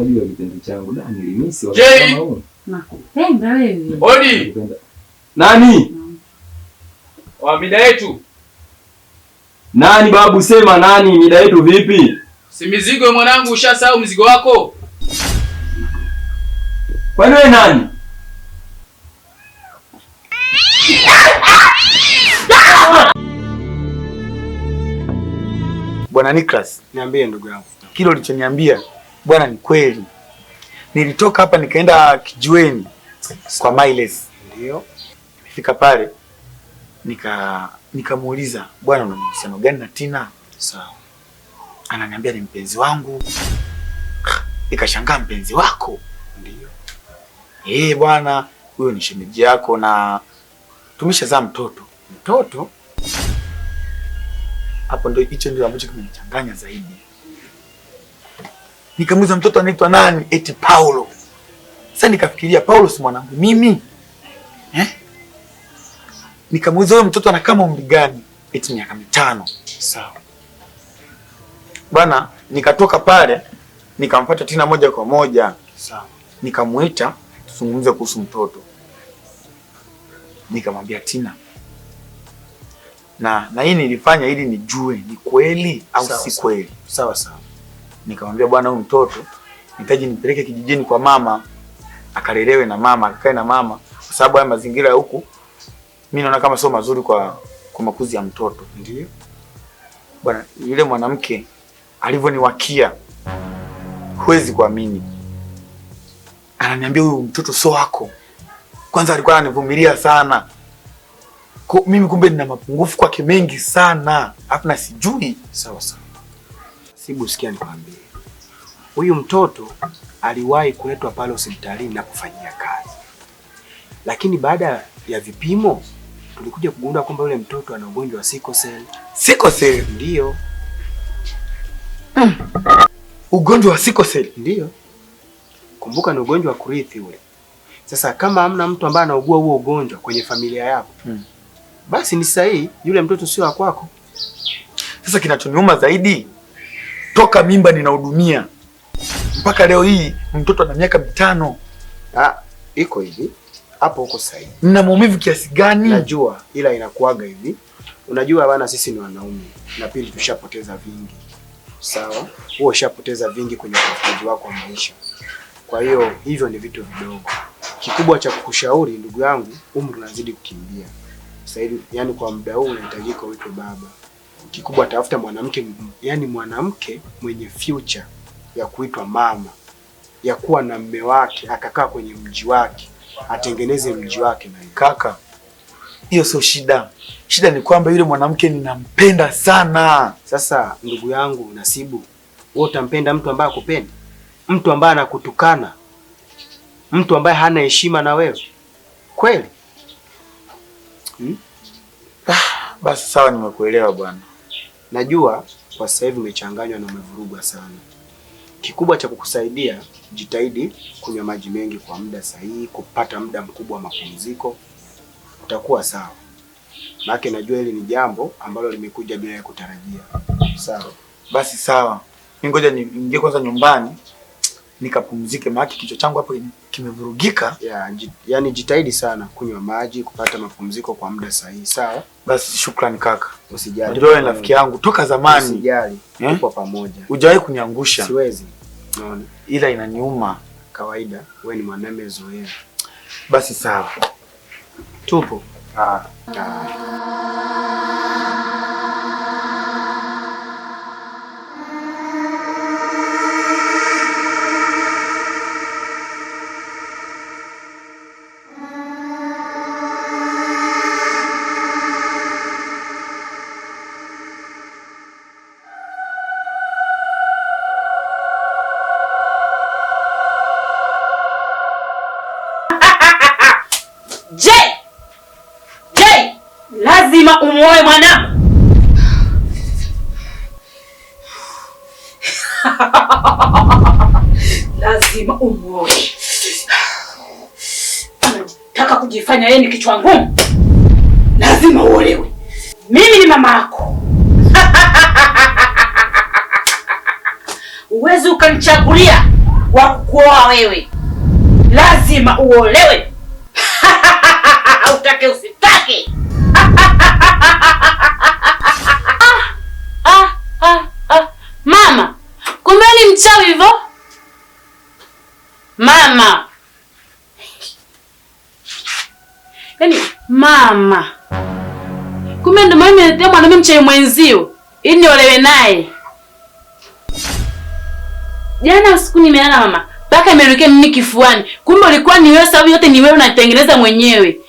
unajua kitendo changu da nilimisi wakati kama huo. Nakupenda wewe. Odi. Nani? Wa mida yetu. Nani babu, sema nani? Mida yetu vipi? Si mizigo mwanangu, ushasahau mzigo wako? Kwani wewe nani? Bwana Nicholas, niambie ndugu yangu. Kile ulichoniambia bwana ni kweli. Nilitoka hapa nikaenda kijiweni kwa Miles. Ndio. Nilifika pale nikamuuliza, "Bwana una mahusiano gani na Tina?" Sawa. Ananiambia ni mpenzi wangu. Nikashangaa, mpenzi wako? Ndio. Bwana, huyo ni shemeji yako na tumeshazaa mtoto. Mtoto? Hapo hicho ndio ambacho kimenichanganya zaidi. Nikamuuliza mtoto anaitwa nani? Eti Paulo. Sasa nikafikiria Paulo si mwanangu mimi. Nikamuuliza huyo mtoto ana kama umri gani? Eti miaka 5. Sawa. Bwana, nikatoka pale nikamfuata Tina moja kwa moja. Sawa. Nikamuita tuzungumze kuhusu mtoto. Nikamwambia Tina, na hii nilifanya ili nijue ni kweli au si kweli. Sawa sawa. Nikamwambia bwana, huyu mtoto nitaji nipeleke kijijini kwa mama akalelewe na mama, akakae na mama, kwa sababu haya mazingira ya huku mimi naona kama sio mazuri kwa makuzi ya mtoto. Ndio. Bwana, yule mwanamke alivyoniwakia huwezi kuamini. Ananiambia huyu mtoto sio wako. Kwanza alikuwa ananivumilia sana. Mimi kumbe nina mapungufu kwake mengi sana. Hapana sijui. Sawa sawa. Sibu, sikia nikwambie. Huyu mtoto aliwahi kuletwa pale hospitalini na kufanyia kazi. Lakini baada ya vipimo tulikuja kugundua kwamba yule mtoto ana ugonjwa wa sickle cell. Sickle cell? Ndio. Ugonjwa wa sickle cell? Ndio. Kumbuka ni ugonjwa wa kurithi ule. Sasa kama hamna mtu ambaye anaugua huo ugonjwa kwenye familia yako, basi ni sahihi yule mtoto sio wa kwako. Sasa kinachoniuma zaidi, toka mimba ninahudumia mpaka leo hii mtoto ana miaka 5. Iko hivi. Hapo uko sahihi. Nina maumivu kiasi gani? Najua, ila inakuaga hivi. Unajua bana, sisi ni wanaume na pili tushapoteza vingi. Sawa? Wewe ushapoteza vingi kwenye utafutaji wako wa maisha. Kwa hiyo hivyo ni vitu vidogo. Kikubwa cha kukushauri ndugu yangu, umri unazidi kukimbia. Sasa hivi yani kwa muda huu unahitajika uitwe baba. Kikubwa tafuta mwanamke, yani mwanamke mwenye future ya kuitwa mama, ya kuwa na mume wake, akakaa kwenye mji wake, atengeneze mji wake na kaka. Hiyo sio shida. Shida ni kwamba yule mwanamke ninampenda sana. Sasa ndugu yangu Nasibu, wewe utampenda mtu ambaye akupendi? Mtu ambaye anakutukana? Mtu ambaye hana heshima na wewe? Kweli? Basi sawa, nimekuelewa bwana. Najua kwa sasa hivi umechanganywa na umevurugwa sana. Kikubwa cha kukusaidia, jitahidi kunywa maji mengi kwa muda sahihi, kupata muda mkubwa wa mapumziko. Utakuwa sawa. Maana najua hili ni jambo ambalo limekuja bila kutarajia. Sawa. Basi sawa. Ngoja niingie kwanza nyumbani nikapumzike, maana kichwa changu hapo kimevurugika. Yani jitahidi sana kunywa maji, kupata mapumziko kwa muda sahihi. Sawa? Basi shukrani kaka. Usijali. Ndio rafiki yangu toka zamani. Usijali. Tupo pamoja. Hujawahi kuniangusha. Siwezi. Naona. Ila inaniuma. Kawaida, wewe ni mwanamume zoea. Basi sawa. Tupo. Lazima umuoe mwana. Lazima umuoe. Anataka kujifanya yeye ni kichwa ngumu. Lazima uolewe. Mimi ni mama yako. Uwezi ukanichagulia wa kuoa wewe. Lazima uolewe. Utake usitake. Mama, kumbe ni mchawi hivyo? Mama. Yaani mama. Kumbe ndo mimi ndio mwanaume mchawi mwenzio ili niolewe naye. Jana usiku nimelala mama, mpaka imerukia mimi kifuani. Kumbe ulikuwa ni wewe, sababu yote ni wewe unatengeneza mwenyewe.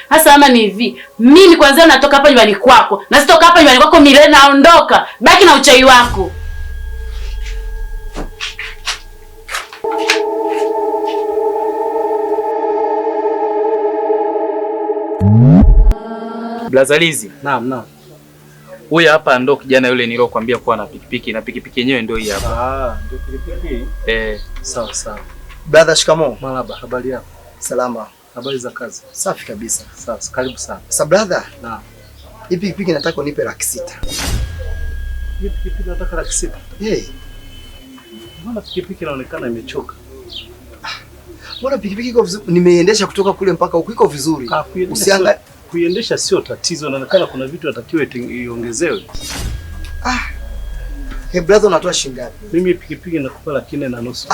Hasa mama ni hivi, mimi kwanza natoka hapa nyumbani kwako. Na sitoka hapa nyumbani kwako milele, naondoka. Baki na uchawi wako. Blazalizi. Naam. Huyu hapa ndo kijana yule nilokuambia kuwa na pikipiki, na pikipiki yenyewe ndio hii hapa. Ndio pikipiki. Sawa. Brother, shikamoo. Marhaba, habari yako? Salama. Habari za kazi? Safi kabisa. Sawa, karibu sana. Sasa brother, Naam. Hii pikipiki nataka unipe 600,000. Hii pikipiki nataka 600,000. Mbona pikipiki inaonekana imechoka? Mbona pikipiki iko vizuri? Nimeiendesha kutoka kule mpaka huko, iko vizuri. Usiangalie kuiendesha sio tatizo, inaonekana kuna vitu natakiwa iongezewe. Hey brother, unatoa shilingi ngapi? Mimi pikipiki nakupa 4,500,000.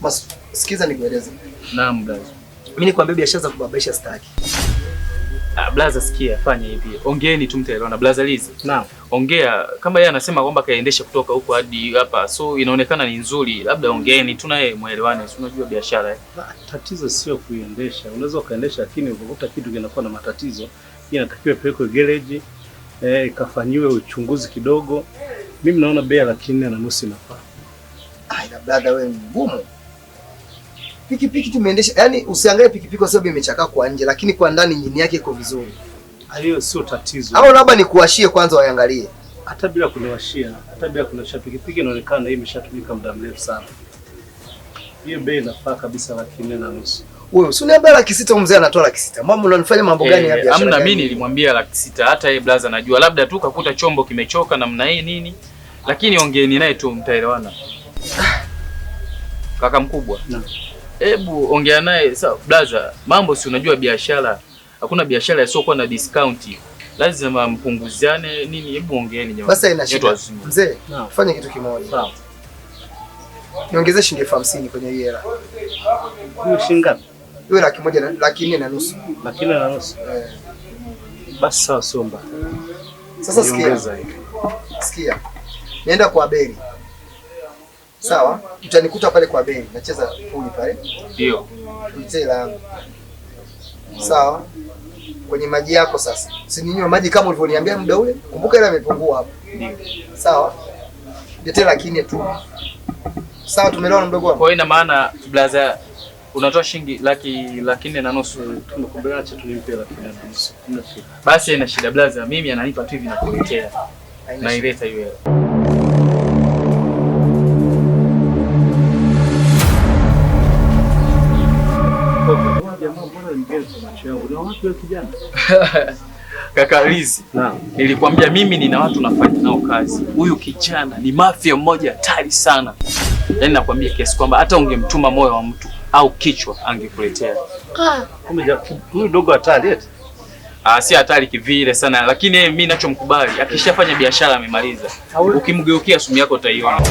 Mas, sikiza nikueleze. Naam brother. Mimi nikwambia biashara za kubabaisha staki. Brother, sikia, fanya hivi. Ongeeni tu mtaelewana. Blazalizi. Naam. Ongea kama yeye anasema kwamba kaendesha kutoka huko hadi hapa. So inaonekana ni nzuri. Labda ongeeni tu naye muelewane. Si unajua biashara. Tatizo sio kuiendesha. Unaweza kaendesha lakini ukakuta kitu kinakuwa na matatizo. Hii inatakiwa pelekwe garage, ikafanyiwe uchunguzi kidogo. Mimi naona bei ya 4,500,000 inafaa. Ila brother, wewe ngumu. Pikipiki tumeendesha, yani usiangalie pikipiki kwa sababu imechakaa kwa nje, lakini kwa ndani nyini yake iko vizuri. Hiyo sio tatizo. Au labda nikuwashie kwanza waangalie. Hata bila kuniwashia, pikipiki inaonekana hii imeshatumika muda mrefu sana. Hiyo bei inafaa kabisa 4,500,000. Wewe usiniambia 600,000 mzee anatoa 600,000. Mama unanifanya mambo gani ya biashara? Hamna, mimi nilimwambia 600,000. Hata yeye brother najua labda tu kakuta chombo kimechoka namna hii nini. Lakini ongeeni naye tu mtaelewana. Kaka mkubwa. Naam. Hebu ongea naye. Sawa brother, mambo si unajua biashara. Hakuna biashara isiyokuwa na discount. Lazima mpunguziane nini. Hebu ongeeni jamani. Basi ina shida. Mzee, fanya kitu kimoja. Sawa. Niongezee shilingi 50,000 kwenye hii hela. Hiyo shilingi ngapi? Hiyo 1,400,000. 4,500,000. Basi sawa, somba. Sasa sikia. Nienda kwa Beri. Sawa? Utanikuta pale kwa Beri. Nacheza puli pale. Ndio. Mtela yangu. Sawa? Kwenye maji yako sasa. Usininywe maji kama ulivyoniambia muda ule. Kumbuka ile imepungua hapo. Ndio. Sawa? Nitetee 100,000 tu. Sawa, tumeelewana mdogo wangu. Kwa hiyo ina maana brother unatoa shilingi 4,500,000. Tumekubaliana acha tulimpe 4,500,000. Hamna shida. Basi ina shida brother, mimi ananipa tu hivi na kuletea. Na ileta hiyo hela. Kaka Lizi, nilikwambia mimi nina watu nafanya nao kazi. Huyu kijana ni mafia mmoja hatari sana. Yaani nakwambia kiasi kwamba hata ungemtuma moyo wa mtu au kichwa angekuletea. Huyu dogo hatari eti? Si hatari kivile sana, lakini yeye mimi ninachomkubali akishafanya biashara amemaliza. Ukimgeukia sumu yako utaiona.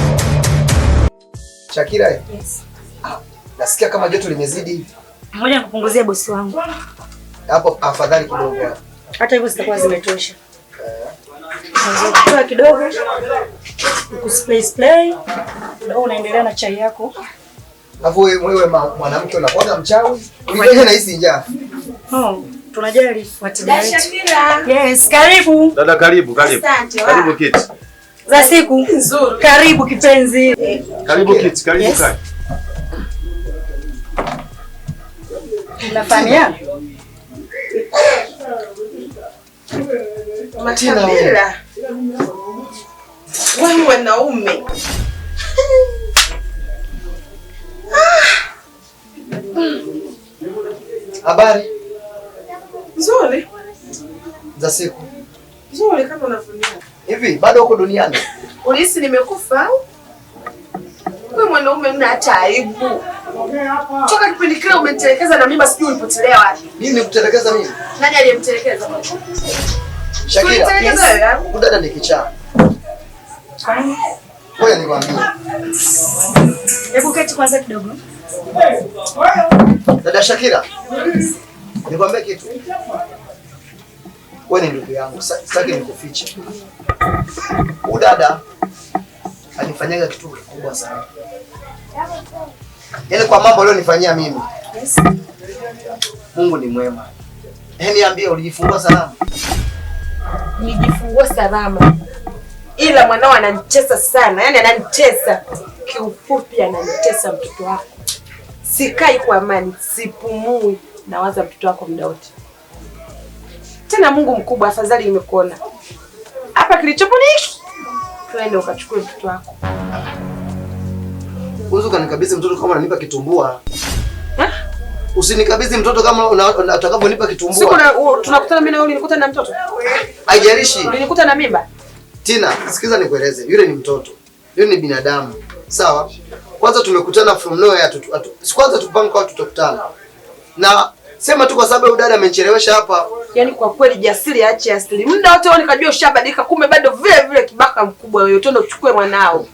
Shakira. Yes. Nasikia kama joto limezidi hivi. Ngoja nikupunguzia bosi wangu. Hapo afadhali kidogo hapo. Hata hivyo zitakuwa zimetosha. Kwa kidogo. Spray. Ndio unaendelea na chai yako. Hapo wewe mwanamke unakuwa mchawi. Ulikuja na hisi njaa. Tunajali fuatilia. Yes, karibu. Dada karibu. Asante. Karibu kiti. Za siku nzuri. Karibu kipenzi. Karibu kiti, karibu yes. Kai. Unafahamiana? Matinila. Wewe wanaume. Habari? Nzuri. Za siku. Nzuri kama unavyoniona. Hivi bado uko duniani? Ulisi nimekufa au? mwanaume una hata aibu. Toka kipindi kile umenitelekeza na mimba sijui ulipotelea wapi. Mimi nikutelekeza mimi? Nani aliyemtelekeza? Shakira. Udada ni kichaa. Ngoja nikwambie. Hebu keti kwanza kidogo. Dada Shakira. Nikwambie kitu. Wewe ni ndugu yangu. Sitaki nikufiche. Udada alifanyaga kitu kikubwa sana. Yaani kwa mambo aliyonifanyia mimi. Yes. Mungu ni mwema. Niambie ulijifungua salama? Nijifungua salama. Ila mwanao ananitesa sana. Yaani ananitesa. Kiufupi ananitesa mtoto wako. Sikai kwa amani, sipumui, nawaza mtoto wako muda wote. Tena Mungu mkubwa, afadhali nimekuona. Hapa kilichopo ni hiki. Twende ukachukue mtoto wako. Uzo kanikabidhi mtoto kama unanipa kitumbua. Usinikabidhi mtoto kama utakaponipa kitumbua. Siku tunakutana mimi na wewe ulinikuta na mtoto? Haijalishi. Ulinikuta na mimba? Tina, sikiza nikueleze. Yule ni mtoto. Yule ni binadamu. Sawa? Kwanza tumekutana from nowhere. Kwanza tupanga kwa tutakutana. Na sema tu kwa sababu udada amenichelewesha hapa. Yaani kwa kweli jasiri aache asili. Muda wote wao nikajua ushabadilika, kumbe bado vile vile kibaka mkubwa wewe. Twende uchukue mwanao.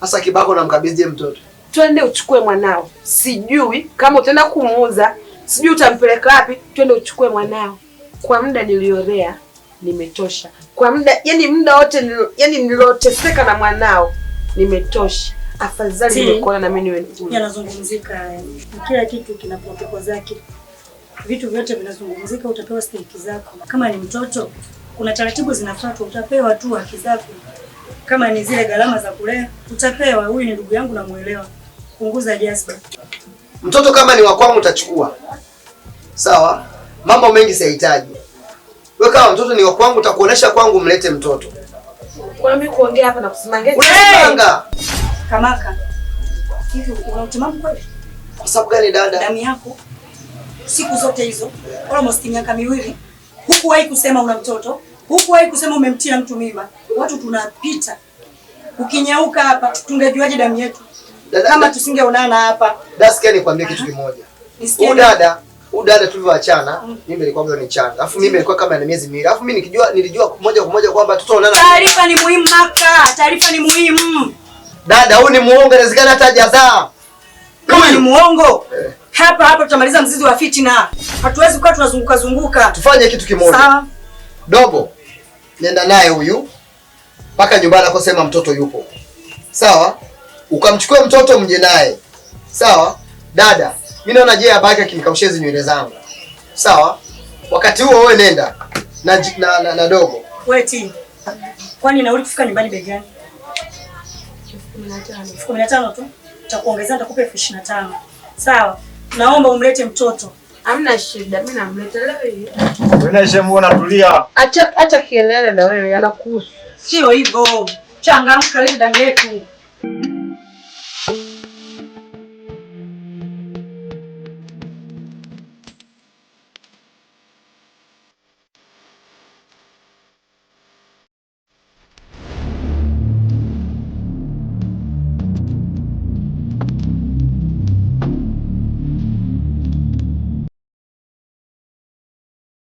Sasa kibako namkabidhi mtoto. Twende uchukue mwanao. Sijui kama utaenda kumuuza, sijui utampeleka wapi. Twende uchukue mwanao. Kwa muda niliolea nimetosha. Kwa muda, yani muda wote niloteseka na mwanao nimetosha. Afadhali nimekuona na mimi niwe nzuri. Yanazungumzika. Kila kitu kina protokoli zake. Vitu vyote vinazungumzika, utapewa stake zako. Kama ni mtoto, kuna taratibu zinafuatwa, utapewa tu haki zako. Kama ni zile gharama za kulea, utapewa. Huyu ni ndugu yangu namuelewa. Punguza jazba. Mtoto kama ni wa kwangu utachukua. Sawa? Mambo mengi sihitaji. Wewe kama mtoto ni wa kwangu utakuonesha kwangu mlete mtoto. Kwa mimi kuongea hapa na kusimanga. Wewe Kamaka. Hivi una utimamu kweli? Kwa sababu gani dada? Damu yako siku zote hizo almost miaka miwili hukuwahi kusema una mtoto, hukuwahi kusema umemtia mtu mimba. Watu tunapita. Ukinyauka hapa tungejuaje damu yetu? Kama tusingeonana hapa. Dasikia nikwambie kitu kimoja. Udada tulivyoachana, mimi nilikuwa bado ni changa. Alafu mimi nilikuwa kama na miezi miwili. Alafu mimi nilijua moja kwa moja kwamba tutaonana. Taarifa ni muhimu Maka. Taarifa ni muhimu. Dada, huyu ni muongo, inawezekana hata hajazaa. Huyu ni muongo. Hapa tutamaliza mzizi wa fitina. Hatuwezi kuwa tunazunguka. Tufanye kitu kimoja. Sawa. Dogo, nenda naye huyu mpaka nyumbani akosema mtoto yupo. Sawa? Ukamchukua mtoto mje naye. Sawa? Dada, mimi naona je abaki akinikaushia nywele zangu. Sawa? Wakati huo wewe nenda na dogo. Weti. Kwani nauli kufika nyumbani bei gani? 15 tu. Nitakuongezea nitakupa 25,000. Sawa? Naomba umlete mtoto. Hamna shida, mimi namleta leo hii. Wewe shemuona tulia. Acha kielele na wewe anakuhusu. Sio hivyo. Changamka linda yetu.